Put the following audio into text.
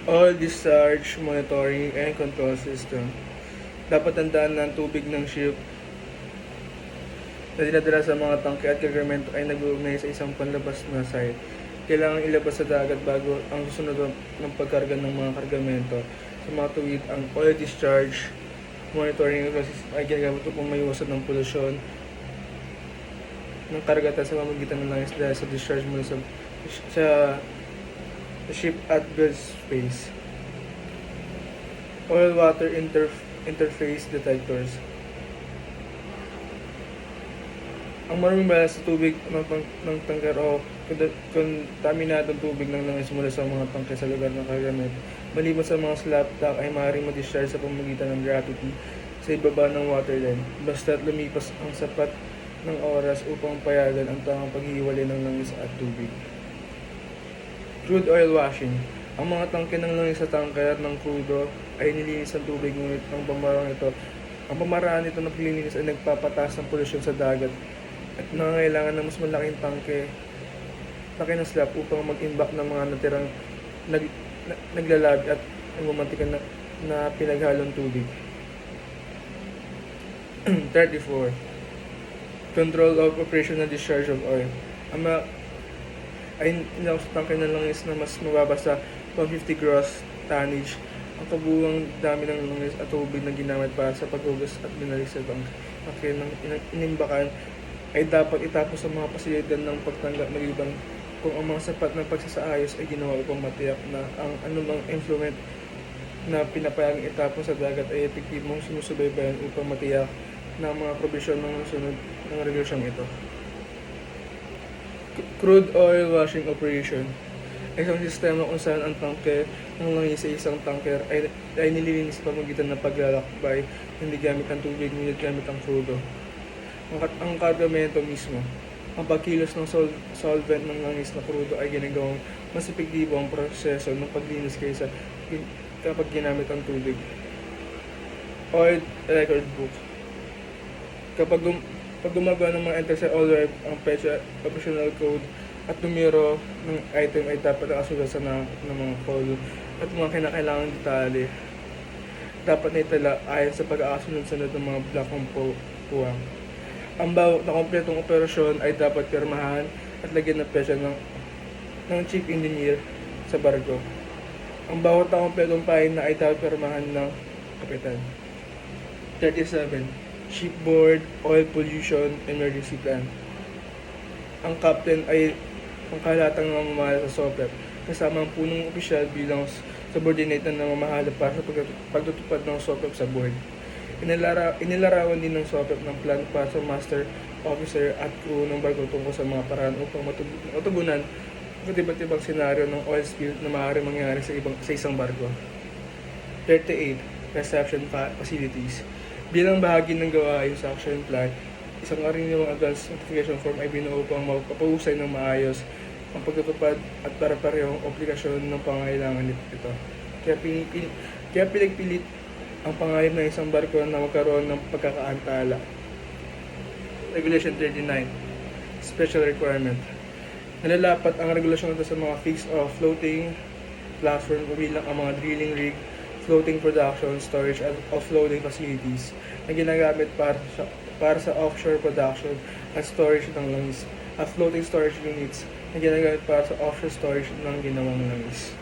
All discharge monitoring and control system. Dapat tandaan na ang tubig ng ship na dinadala sa mga tangke at kargamento ay nag-uugnay sa isang panlabas na site. Kailangan ilabas sa dagat bago ang susunod ng pagkarga ng mga kargamento. Sa mga tuwid, ang oil discharge monitoring ay ginagamit upang maiwasan ng polusyon ng karagatan sa pamamagitan ng langis dahil sa discharge mula sa ship at build space. Oil water interface detectors. Ang maruming balas sa tubig ng tangker o kontaminadong tubig ng langis mula sa mga tangke sa lugar ng kargamento maliban sa mga slab dock ay maaaring ma-discharge sa pamamagitan ng gravity sa ibaba ng waterline basta't lumipas ang sapat ng oras upang payagan ang tamang paghiwalay ng langis at tubig. Crude oil washing. Ang mga tangke ng langis sa tangker ng krudo ay nilinis ng tubig ngunit ang pamaraan nito ng paglilinis ay nagpapataas ng polusyon sa dagat at nangangailangan ng mas malaking laki ng slab upang mag-imbak ng mga natirang naglalabi at nagmamantikan na pinaghalong tubig. 34. Control of operation and discharge of oil. Ay inilawak sa tangke ng langis na mas mababa sa 150 gross tonnage ang kabuuang dami ng langis at tubig na ginamit para sa paghugas at binalik sa tangke ng inimbakan ay dapat itapos sa mga pasilidad ng pagtanggap ng ibang kung ang mga sapat na pagsasaayos ay ginawa upang matiyak na ang anumang influent na pinapayagang itapon sa dagat ay epektibong sinusubaybayan upang matiyak na ang mga probisyon ng sunod ng regulasyong ito. Crude oil washing operation ay isang sistema kung saan ang tangke ng langis sa isang tanker ay nililinis sa pamamagitan ng paglalakbay hindi gamit ang tubig ngunit gamit ang crudo. Ang kargamento mismo. Ang pagkilos ng solvent ng langis na crudo ay ginagawang mas epektibo ang proseso ng paglinis kaysa kapag ginamit ang tubig. Oil record book. Kapag gumagawa ng mga enter sa oil ang petsa, operational code at numero ng item ay dapat nakasulat sa ng mga code at mga kinakailangang detalye. Dapat na itala ayon sa pag-aasunod-sunod ng mga block ng puwang. Ang bawat na kompletong operasyon ay dapat pirmahan at lagyan ng petsa ng chief engineer sa barko. Ang bawat na kompletong pahina ay dapat pirmahan ng kapitan. 37. Shipboard Oil Pollution Emergency Plan. Ang captain ay ang kahalatang namamahala sa SOPEP, kasama ang punong opisyal bilang subordinate na namamahala para sa pagtutupad ng SOPEP sa board. Inilarawan din ng SOPEP ng plan para sa master officer at crew ng barko tungkol sa mga paraan upang matugunan ang iba't ibang senaryo ng oil spill na maaaring mangyari sa isang barko. 38. Reception Facilities. Bilang bahagi ng gawain sa action plan, isang karaniwang advance notification form ay binuo upang mapapahusay ng maayos ang pagtutupad at para-parehong obligasyon ng pangangailangan nito. Kaya pinagpilit ang pangalim ng isang barko na magkaroon ng pagkakaantala. Regulation 39. Special Requirement. Nalalapat ang regulasyon ito sa mga fixed o floating platform bilang ang mga drilling rig, floating production, storage at offloading facilities na ginagamit para sa offshore production at storage ng langis at floating storage units na ginagamit para sa offshore storage ng ginawang langis.